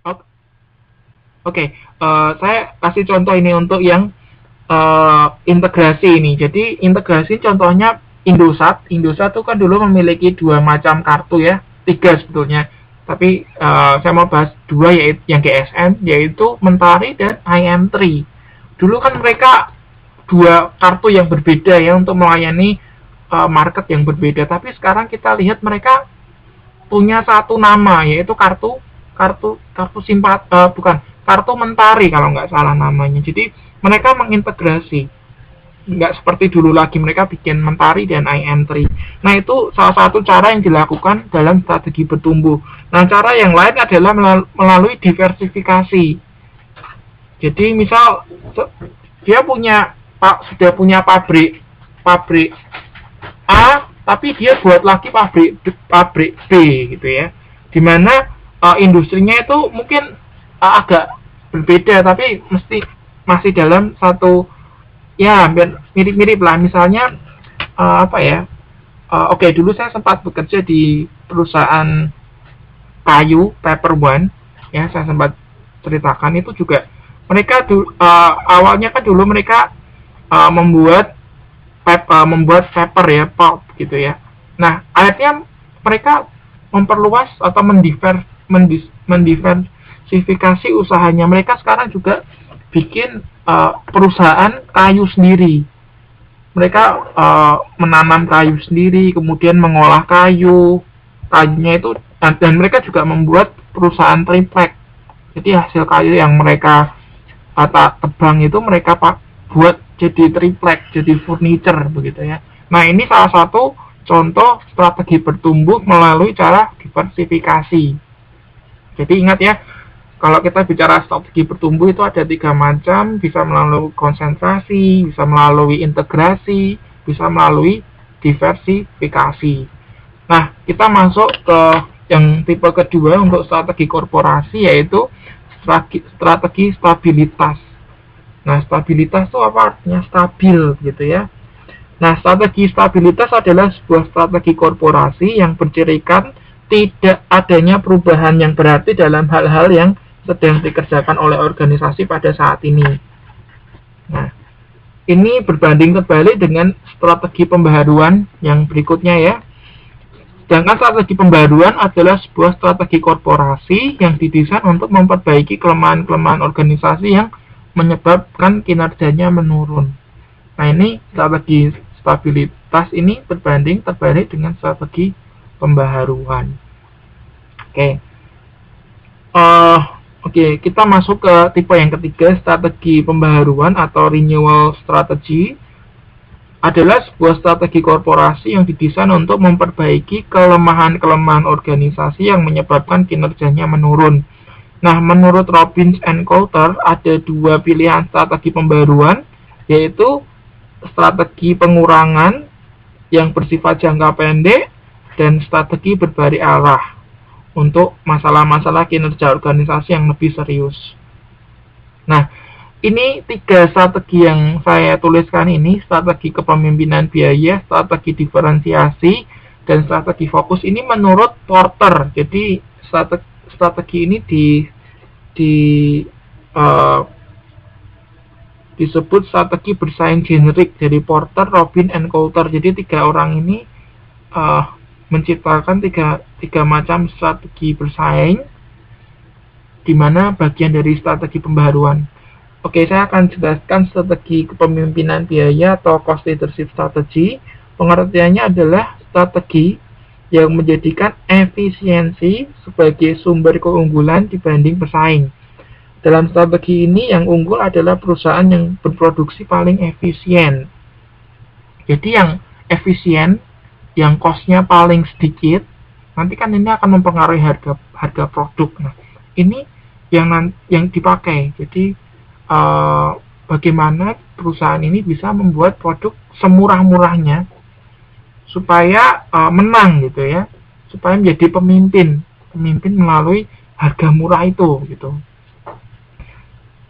O- Oke, saya kasih contoh ini untuk yang integrasi ini. Jadi integrasi contohnya Indosat. Indosat itu kan dulu memiliki dua macam kartu ya, tiga sebetulnya. Tapi saya mau bahas dua, yaitu yang GSM, yaitu Mentari dan IM3. Dulu kan mereka dua kartu yang berbeda ya untuk melayani market yang berbeda. Tapi sekarang kita lihat mereka punya satu nama, yaitu kartu kartu kartu simpat bukan kartu Mentari kalau nggak salah namanya. Jadi mereka mengintegrasi, nggak seperti dulu lagi mereka bikin Mentari dan IM3. Nah, itu salah satu cara yang dilakukan dalam strategi bertumbuh. Nah, cara yang lain adalah melalui diversifikasi. Jadi misal dia sudah punya pabrik pabrik A, tapi dia buat lagi pabrik B gitu ya, dimana industrinya itu mungkin agak berbeda, tapi masih dalam satu, ya hampir mirip-mirip lah. Misalnya apa ya, oke, dulu saya sempat bekerja di perusahaan kayu Paper One ya, saya sempat ceritakan itu juga. Mereka awalnya kan dulu mereka membuat paper ya, pulp gitu ya. Nah, akhirnya mereka memperluas atau mendiversifikasi usahanya. Mereka sekarang juga bikin perusahaan kayu sendiri. Mereka menanam kayu sendiri, kemudian mengolah kayunya itu, dan mereka juga membuat perusahaan triplek. Jadi hasil kayu yang mereka tebang itu mereka buat jadi triplek, jadi furniture begitu ya. Nah, ini salah satu contoh strategi bertumbuh melalui cara diversifikasi. Jadi ingat ya, kalau kita bicara strategi bertumbuh itu ada 3 macam, bisa melalui konsentrasi, bisa melalui integrasi, bisa melalui diversifikasi. Nah, kita masuk ke yang tipe kedua untuk strategi korporasi, yaitu strategi stabilitas. Nah, stabilitas itu apa artinya? Stabil gitu ya. Nah, strategi stabilitas adalah sebuah strategi korporasi yang bercirikan tidak adanya perubahan yang berarti dalam hal-hal yang sedang dikerjakan oleh organisasi pada saat ini. Nah, ini berbanding terbalik dengan strategi pembaharuan yang berikutnya ya. Sedangkan strategi pembaharuan adalah sebuah strategi korporasi yang didesain untuk memperbaiki kelemahan-kelemahan organisasi yang menyebabkan kinerjanya menurun. Nah, ini strategi stabilitas ini berbanding terbalik dengan strategi pembaharuan. Oke, kita masuk ke tipe yang ketiga, strategi pembaharuan atau renewal strategy. Adalah sebuah strategi korporasi yang didesain untuk memperbaiki kelemahan-kelemahan organisasi yang menyebabkan kinerjanya menurun. Nah, menurut Robbins and Coulter ada dua pilihan strategi pembaruan, yaitu strategi pengurangan yang bersifat jangka pendek dan strategi berbalik arah untuk masalah-masalah kinerja organisasi yang lebih serius. Nah, ini 3 strategi yang saya tuliskan ini, strategi kepemimpinan biaya, strategi diferensiasi, dan strategi fokus ini menurut Porter. Jadi strategi ini disebut strategi bersaing generik dari Porter, Robbins, and Coulter. Jadi 3 orang ini menciptakan tiga macam strategi bersaing, di mana bagian dari strategi pembaharuan. Oke, saya akan jelaskan strategi kepemimpinan biaya atau cost leadership strategy. Pengertiannya adalah strategi yang menjadikan efisiensi sebagai sumber keunggulan dibanding pesaing. Dalam strategi ini yang unggul adalah perusahaan yang berproduksi paling efisien. Jadi yang efisien, yang cost-nya paling sedikit, nanti kan ini akan mempengaruhi harga produk. Nah, ini yang dipakai. Jadi bagaimana perusahaan ini bisa membuat produk semurah-murahnya supaya menang gitu ya, supaya menjadi pemimpin melalui harga murah itu gitu.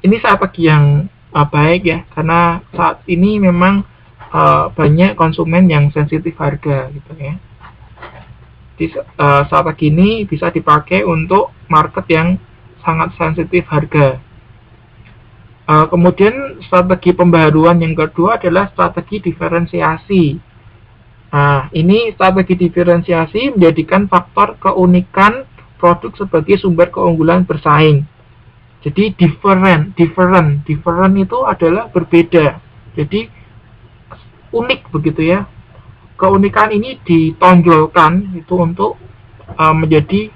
Ini strategi yang baik ya, karena saat ini memang banyak konsumen yang sensitif harga gitu ya. Jadi strategi ini bisa dipakai untuk market yang sangat sensitif harga. Kemudian strategi pembaharuan yang kedua adalah strategi diferensiasi. Nah, ini strategi diferensiasi menjadikan faktor keunikan produk sebagai sumber keunggulan bersaing. Jadi different itu adalah berbeda. Jadi unik begitu ya. Keunikan ini ditonjolkan itu untuk menjadi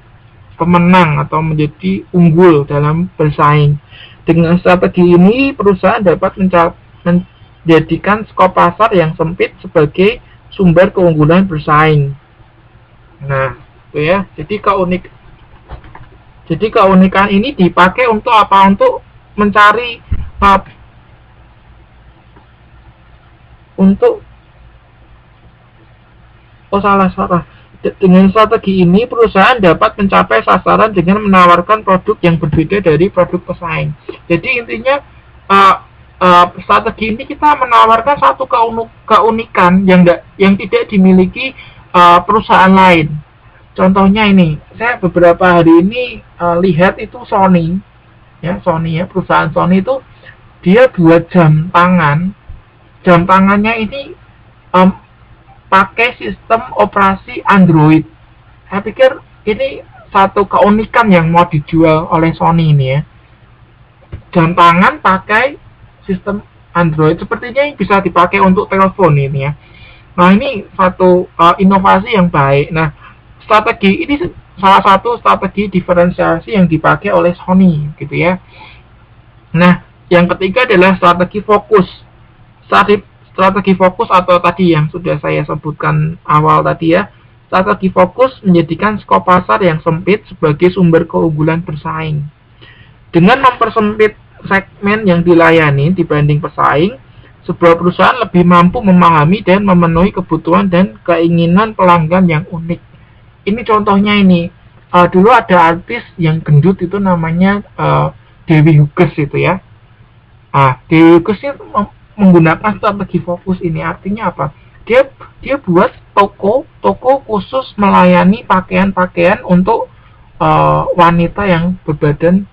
pemenang atau menjadi unggul dalam bersaing. Dengan strategi ini, perusahaan dapat menjadikan skop pasar yang sempit sebagai sumber keunggulan bersaing. Nah, itu ya. Jadi keunikan ini dipakai untuk apa? Untuk mencari Dengan strategi ini, perusahaan dapat mencapai sasaran dengan menawarkan produk yang berbeda dari produk pesaing. Jadi intinya strategi ini kita menawarkan satu keunikan yang tidak dimiliki perusahaan lain. Contohnya ini, saya beberapa hari ini lihat itu Sony, perusahaan Sony itu dia buat jam tangan. Jam tangannya ini pakai sistem operasi Android. Saya pikir ini satu keunikan yang mau dijual oleh Sony ini ya. Jam tangan pakai sistem Android, sepertinya bisa dipakai untuk telepon ini ya. Nah, ini satu inovasi yang baik. Nah, strategi ini salah satu strategi diferensiasi yang dipakai oleh Sony gitu ya. Nah, yang ketiga adalah strategi fokus. Strategi fokus atau tadi yang sudah saya sebutkan awal tadi ya, strategi fokus menjadikan skop pasar yang sempit sebagai sumber keunggulan bersaing. Dengan mempersempit segmen yang dilayani dibanding pesaing, sebuah perusahaan lebih mampu memahami dan memenuhi kebutuhan dan keinginan pelanggan yang unik. Ini contohnya ini, dulu ada artis yang gendut itu namanya Dewi Huges itu ya. Dewi Huges itu menggunakan strategi fokus ini, artinya apa? Dia buat toko khusus melayani pakaian-pakaian untuk wanita yang berbadan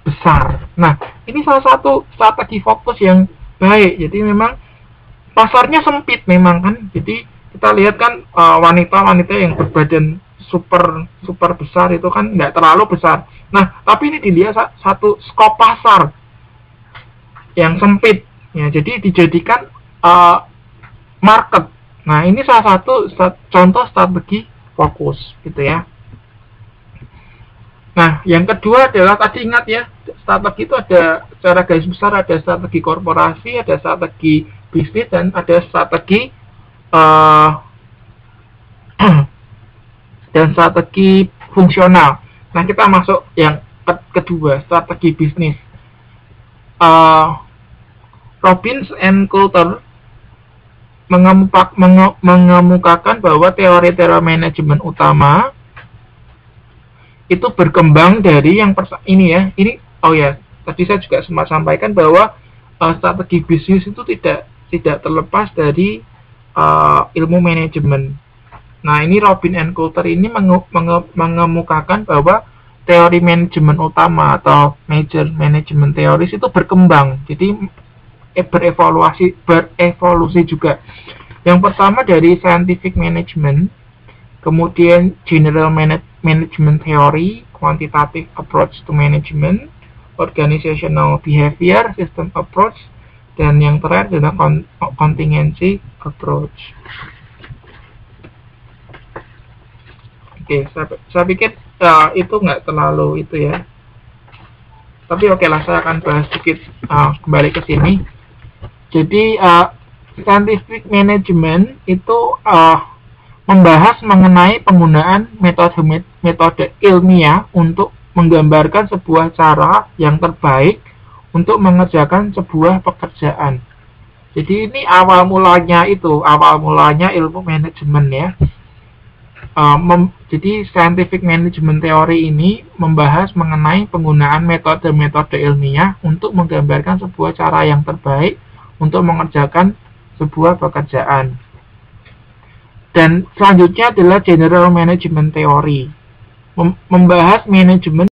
besar. Nah, ini salah satu strategi fokus yang baik. Jadi memang pasarnya sempit memang kan. Jadi kita lihat kan wanita-wanita yang berbadan super besar itu kan nggak terlalu besar. Nah, tapi ini dilihat satu skop pasar yang sempit. Ya, jadi dijadikan market. Nah, ini salah satu contoh strategi fokus, gitu ya. Nah, yang kedua adalah tadi ingat ya, strategi itu ada secara garis besar ada strategi korporasi, ada strategi bisnis, dan ada strategi dan strategi fungsional. Nah, kita masuk yang kedua, strategi bisnis. Robbins and Coulter mengemukakan bahwa teori-teori manajemen utama itu berkembang dari yang ini ya. Tadi saya juga sempat sampaikan bahwa strategi bisnis itu tidak terlepas dari ilmu manajemen. Nah, ini Robbins and Coulter ini mengemukakan bahwa teori manajemen utama atau major management theories itu berkembang. Jadi berevolusi juga. Yang pertama dari scientific management, kemudian general management theory, quantitative approach to management, organizational behavior, system approach, dan yang terakhir adalah contingency approach. Oke, saya pikir itu nggak terlalu itu ya. Tapi oke lah, saya akan bahas sedikit kembali ke sini. Jadi scientific management itu membahas mengenai penggunaan metode ilmiah untuk menggambarkan sebuah cara yang terbaik untuk mengerjakan sebuah pekerjaan. Jadi ini awal mulanya ilmu manajemen ya. Jadi scientific management theory ini membahas mengenai penggunaan metode-metode ilmiah untuk menggambarkan sebuah cara yang terbaik untuk mengerjakan sebuah pekerjaan. Dan selanjutnya adalah general management theory, membahas manajemen